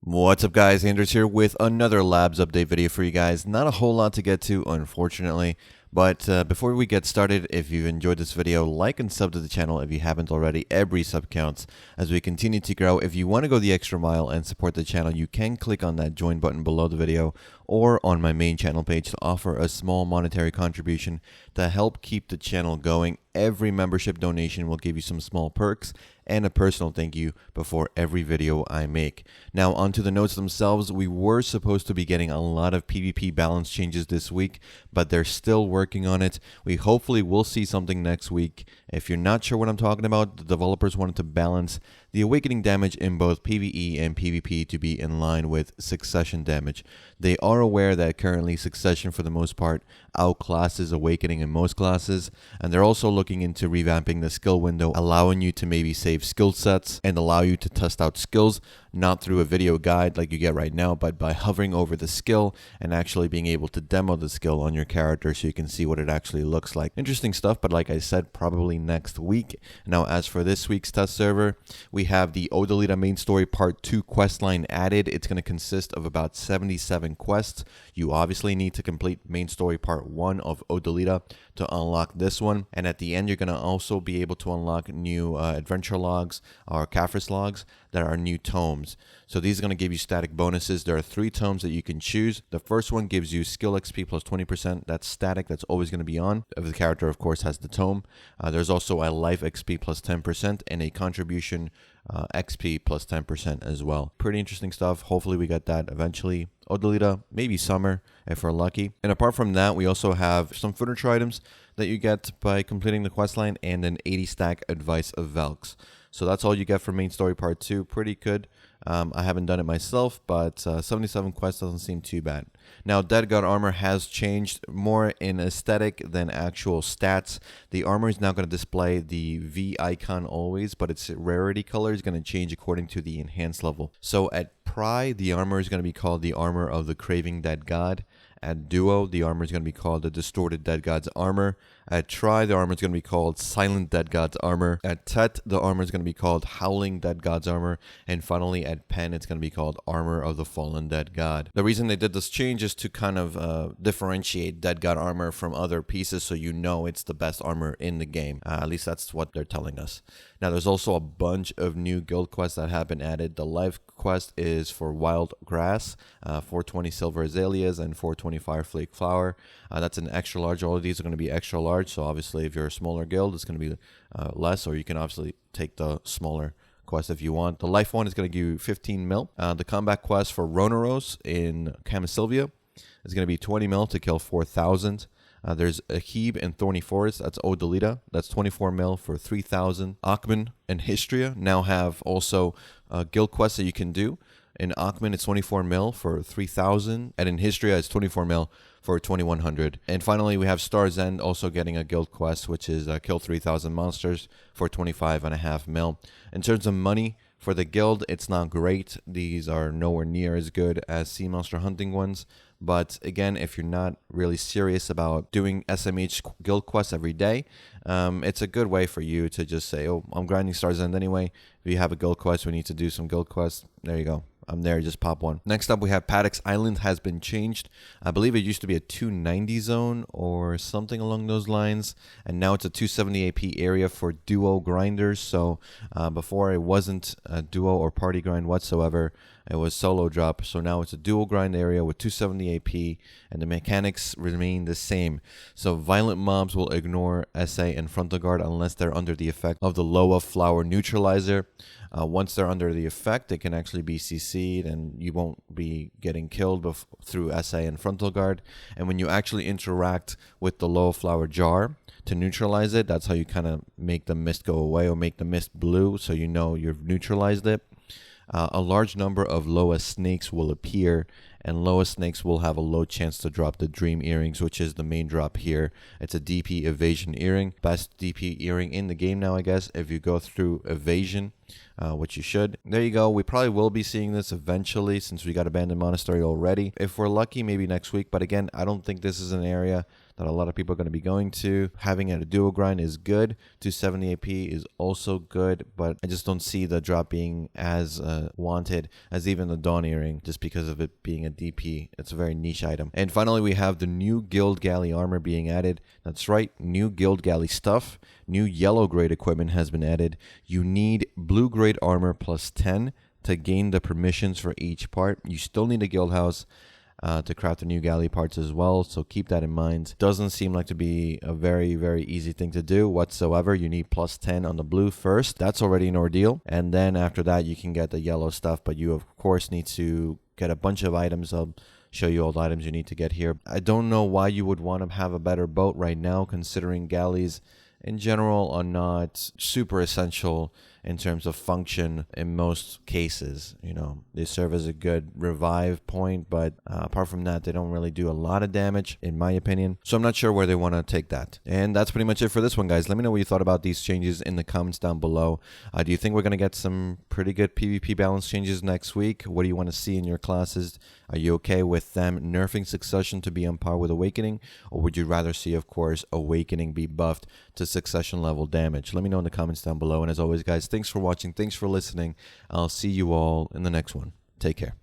What's up guys, Anders here with another labs update video for you guys. Not a whole lot to get to unfortunately, but before we get started, if you've enjoyed this video, like and sub to the channel if you haven't already. Every sub counts as we continue to grow. If you want to go the extra mile and support the channel, you can click on that join button below the video or on my main channel page to offer a small monetary contribution to help keep the channel going. Every membership donation will give you some small perks and a personal thank you before every video I make. Now onto the notes themselves. We were supposed to be getting a lot of PvP balance changes this week, but they're still working on it. We hopefully will see something next week. If you're not sure what I'm talking about, the developers wanted to balance the awakening damage in both PvE and PvP to be in line with succession damage. They are aware that currently succession for the most part outclasses awakening in most classes, and they're also looking into revamping the skill window, allowing you to maybe save skill sets and allow you to test out skills, not through a video guide like you get right now, but by hovering over the skill and actually being able to demo the skill on your character so you can see what it actually looks like. Interesting stuff, but like I said, probably next week. Now as for this week's test server, we have the Odalita main story part 2 quest line added. It's going to consist of about 77 quests. You obviously need to complete main story part 1 of Odalita to unlock this one, and at the end you're going to also be able to unlock new adventure logs or Caphras logs that are new tomes. So these are going to give you static bonuses. There are 3 tomes that you can choose. The first one gives you skill XP plus 20%. That's static. That's always going to be on if the character of course has the tome. There's also a life XP plus 10% and a contribution XP plus 10% as well. Pretty interesting stuff. Hopefully we get that eventually. Odalita, maybe summer if we're lucky. And apart from that, we also have some furniture items that you get by completing the questline and an 80 stack advice of Velks. So that's all you get for main story part 2. Pretty good. I haven't done it myself, but 77 quests doesn't seem too bad. Now, Dead God armor has changed more in aesthetic than actual stats. The armor is now going to display the V icon always, but its rarity color is going to change according to the enhanced level. So at Pry, the armor is going to be called the armor of the Craving Dead God. At Duo, the armor is going to be called the Distorted Dead God's armor. At Tri, the armor is going to be called Silent Dead God's armor. At Tet, the armor is going to be called Howling Dead God's armor. And finally, at Pen, it's going to be called Armor of the Fallen Dead God. The reason they did this change is to kind of differentiate Dead God armor from other pieces so you know it's the best armor in the game. At least that's what they're telling us. Now, there's also a bunch of new guild quests that have been added. The life quest is for Wild Grass, 420 Silver Azaleas, and 420 Fireflake Flower. That's an extra large. All of these are going to be extra large. So obviously, if you're a smaller guild, it's going to be less, or you can obviously take the smaller quest if you want. The life one is going to give you 15 mil. The combat quest for Ronaros in Camisylvia is going to be 20 mil to kill 4,000. There's Ahib in Thorny Forest, that's Odalita, that's 24 mil for 3,000. Akhman and Histria now have also guild quests that you can do. In Akhman, it's 24 mil for 3,000, and in Histria, it's 24 mil for 2,100. And finally, we have Star's End also getting a guild quest, which is kill 3,000 monsters for 25.5 mil. In terms of money for the guild, it's not great. These are nowhere near as good as sea monster hunting ones. But again, if you're not really serious about doing SMH guild quests every day, it's a good way for you to just say, oh, I'm grinding Star's End anyway. If you have a guild quest, we need to do some guild quests. There you go. I'm there, just pop one. Next up, we have Paddock's Island has been changed. I believe it used to be a 290 zone or something along those lines, and now it's a 270 AP area for duo grinders. So before it wasn't a duo or party grind whatsoever. It was solo drop, so now it's a dual grind area with 270 AP, and the mechanics remain the same. So violent mobs will ignore SA and frontal guard unless they're under the effect of the Loa Flower Neutralizer. Once they're under the effect, they can actually be CC'd, and you won't be getting killed through SA and frontal guard. And when you actually interact with the Loa Flower Jar to neutralize it, that's how you kind of make the mist go away or make the mist blue, so you know you've neutralized it. A large number of Loa snakes will appear, and lowest snakes will have a low chance to drop the dream earrings, which is the main drop here. It's a DP evasion earring, best DP earring in the game now, I guess, if you go through evasion, which you should. There you go. We probably will be seeing this eventually since we got Abandoned Monastery already. If we're lucky, maybe next week, but again, I don't think this is an area that a lot of people are going to be going to. Having a duo grind is good. 270 AP is also good, but I just don't see the drop being as wanted as even the Dawn Earring, just because of it being a DP. It's a very niche item. And finally, we have the new Guild Galley armor being added. That's right, new Guild Galley stuff. New yellow grade equipment has been added. You need blue grade armor plus 10 to gain the permissions for each part. You still need a guild house to craft the new galley parts as well, so keep that in mind. Doesn't seem like to be a very, very easy thing to do whatsoever. You need plus 10 on the blue first. That's already an ordeal, and then after that you can get the yellow stuff, but you of course need to get a bunch of items. I'll show you all the items you need to get here. I don't know why you would want to have a better boat right now, considering galleys in general are not super essential in terms of function in most cases. You know, they serve as a good revive point, but apart from that, they don't really do a lot of damage, in my opinion. So I'm not sure where they want to take that. And that's pretty much it for this one, guys. Let me know what you thought about these changes in the comments down below. Do you think we're going to get some pretty good PvP balance changes next week? What do you want to see in your classes? Are you okay with them nerfing Succession to be on par with Awakening? Or would you rather see, of course, Awakening be buffed to Succession level damage? Let me know in the comments down below. And as always, guys, thanks for watching. Thanks for listening. I'll see you all in the next one. Take care.